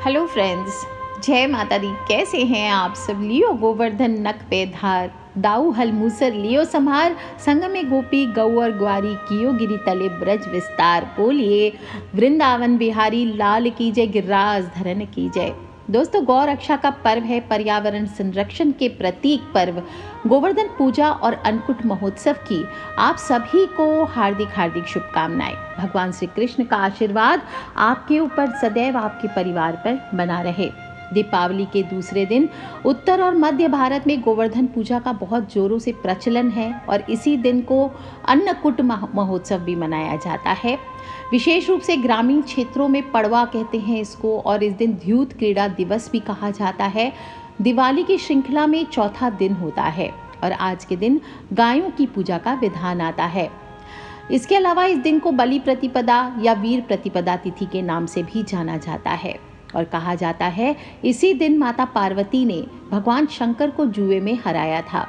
Hello friends, जय माता दी। कैसे हैं आप सब? लियो गोवर्धन नक पे धार, दाऊ हल मूसर लियो संभार, संग में गोपी गौ और ग्वारी, कियो गिरी तले ब्रज विस्तार। बोलिए वृंदावन बिहारी लाल की जय, गिरिराज धरन की जय। दोस्तों, गौ रक्षा का पर्व है पर्यावरण संरक्षण के प्रतीक पर्व गोवर्धन पूजा और अन्नकूट महोत्सव की आप सभी को हार्दिक हार्दिक शुभकामनाएं। भगवान श्री कृष्ण का आशीर्वाद आपके ऊपर सदैव आपके परिवार पर बना रहे। दीपावली के दूसरे दिन उत्तर और मध्य भारत में गोवर्धन पूजा का बहुत जोरों से प्रचलन है और इसी दिन को अन्नकूट महोत्सव भी मनाया जाता है। विशेष रूप से ग्रामीण क्षेत्रों में पड़वा कहते हैं इसको, और इस दिन द्यूत क्रीड़ा दिवस भी कहा जाता है। दिवाली की श्रृंखला में चौथा दिन होता है और आज के दिन गायों की पूजा का विधान आता है। इसके अलावा इस दिन को बलि प्रतिपदा या वीर प्रतिपदा तिथि के नाम से भी जाना जाता है और कहा जाता है इसी दिन माता पार्वती ने भगवान शंकर को जुए में हराया था,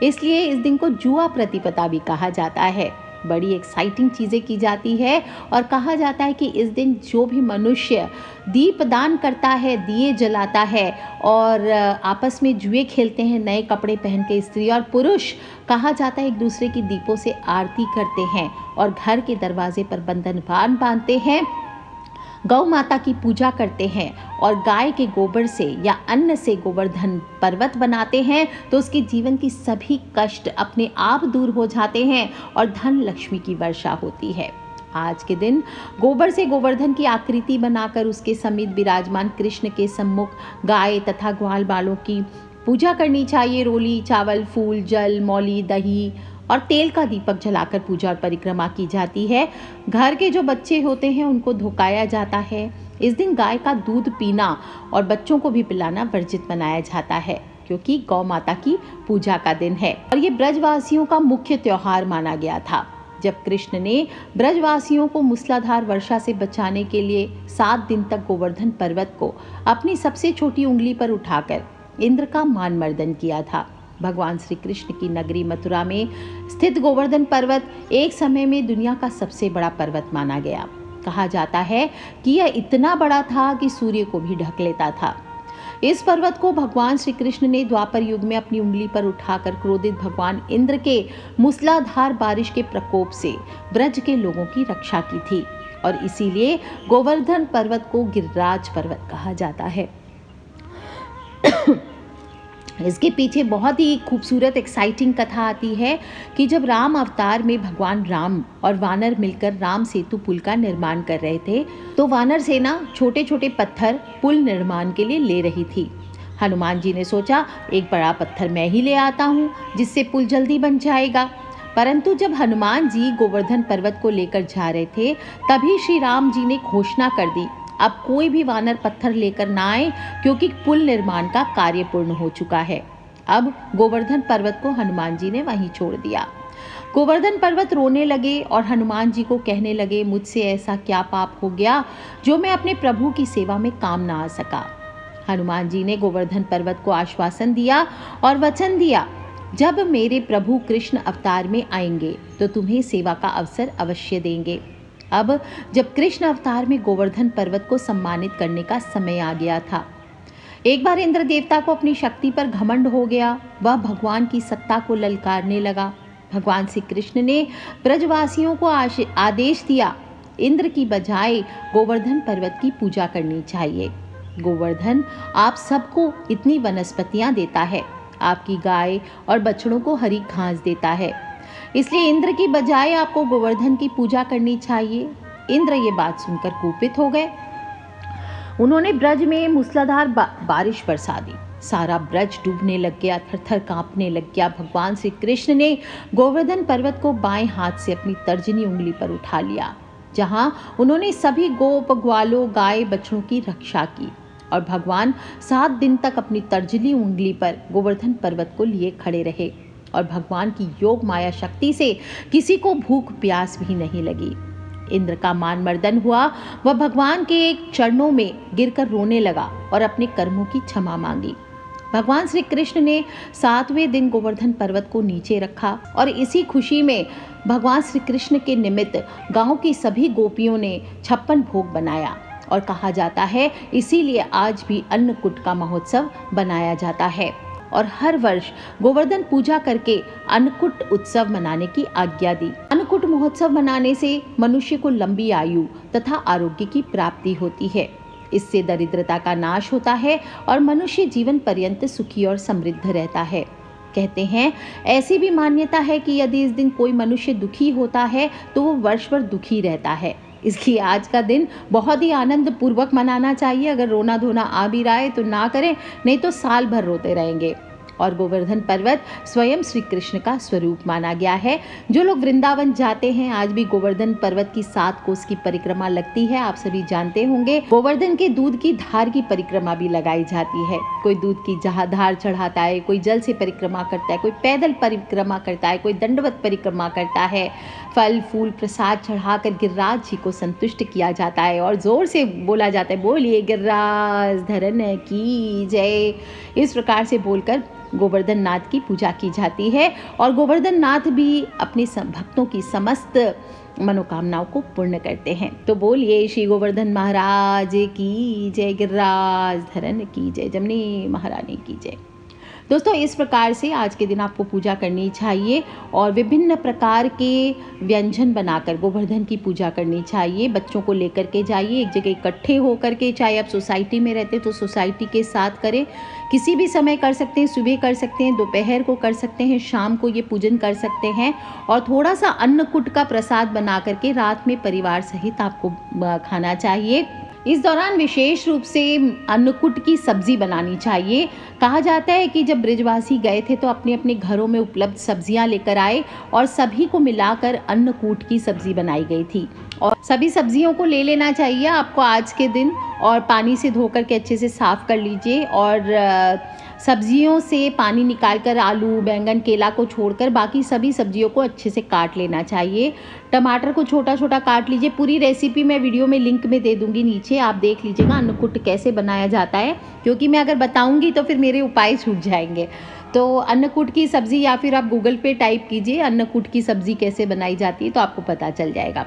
इसलिए इस दिन को जुआ प्रतिपदा भी कहा जाता है। बड़ी एक्साइटिंग चीज़ें की जाती है और कहा जाता है कि इस दिन जो भी मनुष्य दीप दान करता है, दिए जलाता है और आपस में जुए खेलते हैं, नए कपड़े पहन के स्त्री और पुरुष, कहा जाता है एक दूसरे की दीपों से आरती करते हैं और घर के दरवाजे पर बंधन बांधते हैं, गौ माता की पूजा करते हैं और गाय के गोबर से या अन्न से गोवर्धन पर्वत बनाते हैं, तो उसके जीवन की सभी कष्ट अपने आप दूर हो जाते हैं और धन लक्ष्मी की वर्षा होती है। आज के दिन गोबर से गोवर्धन की आकृति बनाकर उसके समीप विराजमान कृष्ण के सम्मुख गाय तथा ग्वाल बालों की पूजा करनी चाहिए। रोली, चावल, फूल, जल, मौली, दही और तेल का दीपक जलाकर पूजा और परिक्रमा की जाती है। घर के जो बच्चे होते हैं उनको धुकाया जाता है। इस दिन गाय का दूध पीना और बच्चों को भी पिलाना वर्जित मनाया जाता है, क्योंकि गौ माता की पूजा का दिन है और ये ब्रजवासियों का मुख्य त्योहार माना गया था। जब कृष्ण ने ब्रजवासियों को मूसलाधार वर्षा से बचाने के लिए 7 दिन तक गोवर्धन पर्वत को अपनी सबसे छोटी उंगली पर उठाकर इंद्र का मान मर्दन किया था। भगवान श्री कृष्ण की नगरी मथुरा में स्थित गोवर्धन पर्वत एक समय में दुनिया का सबसे बड़ा पर्वत माना गया। कहा जाता है कि यह इतना बड़ा था कि सूर्य को भी ढक लेता था। इस पर्वत को भगवान श्री कृष्ण ने द्वापर युग में अपनी उंगली पर उठाकर क्रोधित भगवान इंद्र के मूसलाधार बारिश के प्रकोप से ब्रज के लोगों की रक्षा की थी और इसीलिए गोवर्धन पर्वत को गिरिराज पर्वत कहा जाता है। इसके पीछे बहुत ही खूबसूरत एक्साइटिंग कथा आती है कि जब राम अवतार में भगवान राम और वानर मिलकर राम सेतु पुल का निर्माण कर रहे थे, तो वानर सेना छोटे छोटे पत्थर पुल निर्माण के लिए ले रही थी। हनुमान जी ने सोचा एक बड़ा पत्थर मैं ही ले आता हूँ जिससे पुल जल्दी बन जाएगा। परंतु जब हनुमान जी गोवर्धन पर्वत को लेकर जा रहे थे, तभी श्री राम जी ने घोषणा कर दी अब कोई भी वानर पत्थर लेकर ना आए, क्योंकि पुल निर्माण का कार्य पूर्ण हो चुका है। अब गोवर्धन पर्वत को हनुमान जी ने वहीं छोड़ दिया। गोवर्धन पर्वत रोने लगे और हनुमान जी को कहने लगे मुझसे ऐसा क्या पाप हो गया जो मैं अपने प्रभु की सेवा में काम ना आ सका। हनुमान जी ने गोवर्धन पर्वत को आश्वासन दिया और वचन दिया जब मेरे प्रभु कृष्ण अवतार में आएंगे तो तुम्हें सेवा का अवसर अवश्य देंगे। अब जब कृष्ण अवतार में गोवर्धन पर्वत को सम्मानित करने का समय आ गया था। एक बार इंद्र देवता को अपनी शक्ति पर घमंड हो गया, वह भगवान की सत्ता को ललकारने लगा। भगवान श्री कृष्ण ने ब्रजवासियों को आदेश दिया इंद्र की बजाय गोवर्धन पर्वत की पूजा करनी चाहिए। गोवर्धन आप सबको इतनी वनस्पतियां देता है, आपकी गाय और बछड़ों को हरी घास देता है, इसलिए इंद्र की बजाय आपको गोवर्धन की पूजा करनी चाहिए। इंद्र ये बात सुनकर कुपित हो गए। उन्होंने ब्रज में मूसलाधार बारिश बरसा दी। सारा ब्रज डूबने लग गया, थर-थर कांपने लग गया। भगवान श्री कृष्ण ने गोवर्धन पर्वत को बाएं हाथ से अपनी तर्जनी उंगली पर उठा लिया, जहां उन्होंने सभी गोप ग्वालों गाय बछड़ों की रक्षा की और भगवान 7 दिन तक अपनी तर्जनी उंगली पर गोवर्धन पर्वत को लिए खड़े रहे और भगवान की योग माया शक्ति से किसी को भूख प्यास भी नहीं लगी। इंद्र का मान मर्दन हुआ, वह भगवान के चरणों में गिरकर रोने लगा और अपने कर्मों की क्षमा मांगी। भगवान श्री कृष्ण ने 7वें दिन गोवर्धन पर्वत को नीचे रखा और इसी खुशी में भगवान श्री कृष्ण के निमित्त गांव की सभी गोपियों ने 56 भोग बनाया और कहा जाता है इसीलिए आज भी अन्नकूट का महोत्सव बनाया जाता है और हर वर्ष गोवर्धन पूजा करके अन्नकूट उत्सव मनाने की आज्ञा दी। अन्नकूट महोत्सव मनाने से मनुष्य को लंबी आयु तथा आरोग्य की प्राप्ति होती है। इससे दरिद्रता का नाश होता है और मनुष्य जीवन पर्यंत सुखी और समृद्ध रहता है। कहते हैं ऐसी भी मान्यता है कि यदि इस दिन कोई मनुष्य दुखी होता है तो वो वर्ष भर दुखी रहता है। इसलिए आज का दिन बहुत ही आनंद पूर्वक मनाना चाहिए। अगर रोना धोना आ भी रहा है तो ना करें, नहीं तो साल भर रोते रहेंगे। और गोवर्धन पर्वत स्वयं श्री कृष्ण का स्वरूप माना गया है। जो लोग वृंदावन जाते हैं आज भी गोवर्धन पर्वत की 7 कोस की परिक्रमा लगती है, आप सभी जानते होंगे। गोवर्धन के दूध की धार की परिक्रमा भी लगाई जाती है। कोई दूध की धार चढ़ाता है, कोई जल से परिक्रमा करता है, कोई पैदल परिक्रमा करता है, कोई दंडवत परिक्रमा करता है। फल फूल प्रसाद चढ़ाकर गिरिराज जी को संतुष्ट किया जाता है और जोर से बोला जाता है, बोलिए गिरिराज धरन की जय। इस प्रकार से बोलकर गोवर्धन नाथ की पूजा की जाती है और गोवर्धन नाथ भी अपने भक्तों की समस्त मनोकामनाओं को पूर्ण करते हैं। तो बोलिए श्री गोवर्धन महाराज की जय, गिरिराज धरन की जय, जमनी महारानी की जय। दोस्तों इस प्रकार से आज के दिन आपको पूजा करनी चाहिए और विभिन्न प्रकार के व्यंजन बनाकर गोवर्धन की पूजा करनी चाहिए। बच्चों को लेकर के जाइए एक जगह इकट्ठे होकर के, चाहे आप सोसाइटी में रहते तो सोसाइटी के साथ करें, किसी भी समय कर सकते हैं, सुबह कर सकते हैं, दोपहर को कर सकते हैं, शाम को ये पूजन कर सकते हैं। और थोड़ा सा अन्नकूट का प्रसाद बना करके रात में परिवार सहित आपको खाना चाहिए। इस दौरान विशेष रूप से अन्नकूट की सब्जी बनानी चाहिए। कहा जाता है कि जब ब्रजवासी गए थे तो अपने अपने घरों में उपलब्ध सब्जियां लेकर आए और सभी को मिलाकर अन्नकूट की सब्जी बनाई गई थी। और सभी सब्जियों को ले लेना चाहिए आपको आज के दिन और पानी से धोकर के अच्छे से साफ कर लीजिए और सब्जियों से पानी निकालकर आलू बैंगन केला को छोड़कर बाकी सभी सब्जियों को अच्छे से काट लेना चाहिए। टमाटर को छोटा छोटा काट लीजिए। पूरी रेसिपी मैं वीडियो में लिंक में दे दूंगी नीचे, आप देख लीजिएगा अन्नकूट कैसे बनाया जाता है, क्योंकि मैं अगर बताऊंगी तो फिर मेरे उपाय छूट जाएंगे। तो अन्नकूट की सब्ज़ी या फिर आप गूगल पे टाइप कीजिए अन्नकूट की सब्ज़ी कैसे बनाई जाती है तो आपको पता चल जाएगा।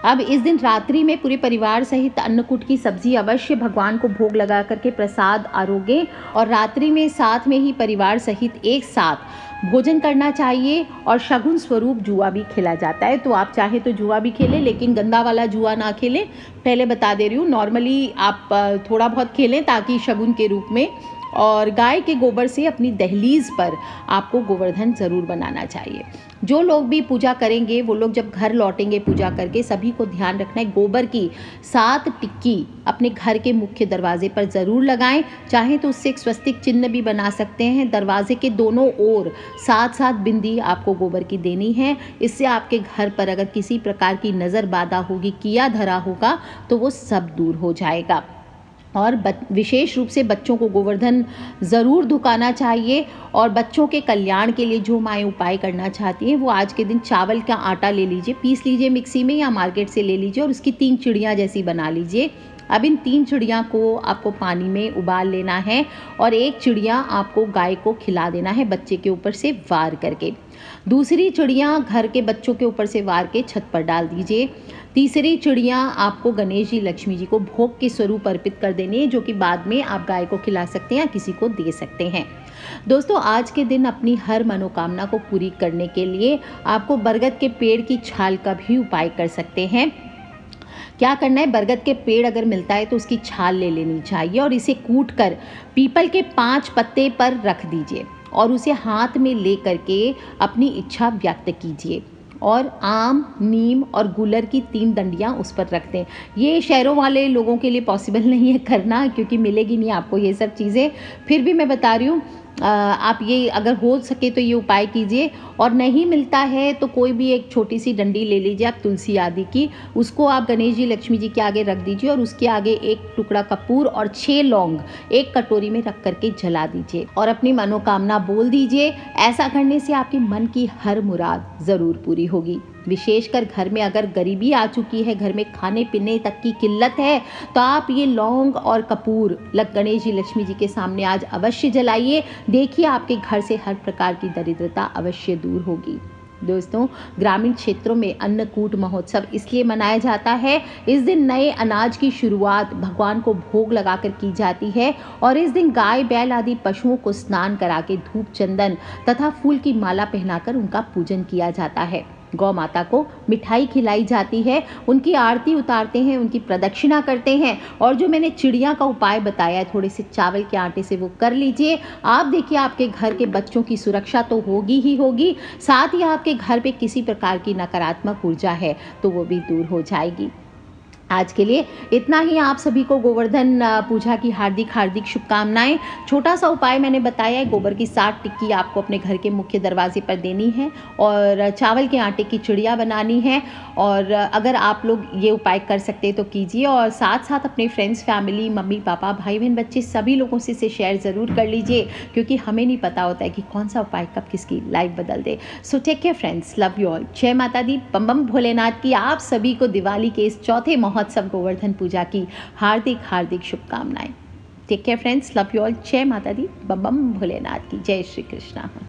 अब इस दिन रात्रि में पूरे परिवार सहित अन्नकूट की सब्जी अवश्य भगवान को भोग लगा करके प्रसाद आरोगे और रात्रि में साथ में ही परिवार सहित एक साथ भोजन करना चाहिए। और शगुन स्वरूप जुआ भी खेला जाता है, तो आप चाहे तो जुआ भी खेलें, लेकिन गंदा वाला जुआ ना खेलें। पहले बता दे रही हूँ, नॉर्मली आप थोड़ा बहुत खेलें ताकि शगुन के रूप में। और गाय के गोबर से अपनी दहलीज पर आपको गोवर्धन ज़रूर बनाना चाहिए। जो लोग भी पूजा करेंगे वो लोग जब घर लौटेंगे पूजा करके, सभी को ध्यान रखना है गोबर की 7 टिक्की अपने घर के मुख्य दरवाजे पर ज़रूर लगाएं। चाहे तो उससे एक स्वस्तिक चिन्ह भी बना सकते हैं। दरवाजे के दोनों ओर 7-7 बिंदी आपको गोबर की देनी है। इससे आपके घर पर अगर किसी प्रकार की नज़र बाधा होगी, किया धरा होगा, तो वो सब दूर हो जाएगा। और विशेष रूप से बच्चों को गोवर्धन ज़रूर धुकाना चाहिए। और बच्चों के कल्याण के लिए जो माएँ उपाय करना चाहती हैं वो आज के दिन चावल का आटा ले लीजिए, पीस लीजिए मिक्सी में या मार्केट से ले लीजिए और उसकी 3 चिड़ियाँ जैसी बना लीजिए। अब इन 3 चिड़िया को आपको पानी में उबाल लेना है और एक चिड़िया आपको गाय को खिला देना है बच्चे के ऊपर से वार करके। दूसरी चिड़िया घर के बच्चों के ऊपर से वार के छत पर डाल दीजिए। तीसरी चिड़िया आपको गणेश जी लक्ष्मी जी को भोग के स्वरूप अर्पित कर देनी है, जो कि बाद में आप गाय को खिला सकते हैं या किसी को दे सकते हैं। दोस्तों आज के दिन अपनी हर मनोकामना को पूरी करने के लिए आपको बरगद के पेड़ की छाल का भी उपाय कर सकते हैं। क्या करना है, बरगद के पेड़ अगर मिलता है तो उसकी छाल ले लेनी चाहिए और इसे कूट कर पीपल के 5 पत्ते पर रख दीजिए और उसे हाथ में ले करके अपनी इच्छा व्यक्त कीजिए। और आम, नीम और गुलर की 3 डंडियाँ उस पर रख दें। ये शहरों वाले लोगों के लिए पॉसिबल नहीं है करना, क्योंकि मिलेगी नहीं आपको ये सब चीज़ें। फिर भी मैं बता रही हूँ, आप ये अगर हो सके तो ये उपाय कीजिए। और नहीं मिलता है तो कोई भी एक छोटी सी डंडी ले लीजिए आप तुलसी आदि की, उसको आप गणेश जी लक्ष्मी जी के आगे रख दीजिए और उसके आगे एक टुकड़ा कपूर और 6 लौंग एक कटोरी में रख करके जला दीजिए और अपनी मनोकामना बोल दीजिए। ऐसा करने से आपके मन की हर मुराद ज़रूर पूरी होगी। विशेषकर घर में अगर गरीबी आ चुकी है, घर में खाने पीने तक की किल्लत है, तो आप ये लौंग और कपूर गणेश जी लक्ष्मी जी के सामने आज अवश्य जलाइए। देखिए आपके घर से हर प्रकार की दरिद्रता अवश्य दूर होगी। दोस्तों, ग्रामीण क्षेत्रों में अन्नकूट महोत्सव इसलिए मनाया जाता है। इस दिन नए अनाज की शुरुआत भगवान को भोग लगाकर की जाती है और इस दिन गाय बैल आदि पशुओं को स्नान करा के धूप चंदन तथा फूल की माला पहनाकर उनका पूजन किया जाता है। गौ माता को मिठाई खिलाई जाती है, उनकी आरती उतारते हैं, उनकी प्रदक्षिणा करते हैं और जो मैंने चिड़िया का उपाय बताया है थोड़े से चावल के आटे से, वो कर लीजिए। आप देखिए आपके घर के बच्चों की सुरक्षा तो होगी ही होगी, साथ ही आपके घर पे किसी प्रकार की नकारात्मक ऊर्जा है तो वो भी दूर हो जाएगी। आज के लिए इतना ही। आप सभी को गोवर्धन पूजा की हार्दिक हार्दिक शुभकामनाएं। छोटा सा उपाय मैंने बताया है, गोबर की 60 टिक्की आपको अपने घर के मुख्य दरवाजे पर देनी है और चावल के आटे की चिड़िया बनानी है। और अगर आप लोग ये उपाय कर सकते हैं तो कीजिए और साथ साथ अपने फ्रेंड्स, फैमिली, मम्मी पापा, भाई बहन, बच्चे सभी लोगों से इसे शेयर ज़रूर कर लीजिए, क्योंकि हमें नहीं पता होता है कि कौन सा उपाय कब किसकी लाइफ बदल दे। So take care friends, love you all. जय माता दी, बम बम भोलेनाथ की आप सभी को दिवाली के इस चौथे महोत्सव गोवर्धन पूजा की हार्दिक हार्दिक शुभकामनाएं। Take care friends, love you all. जय माता दी, बम बम भोलेनाथ की। जय श्री कृष्णा।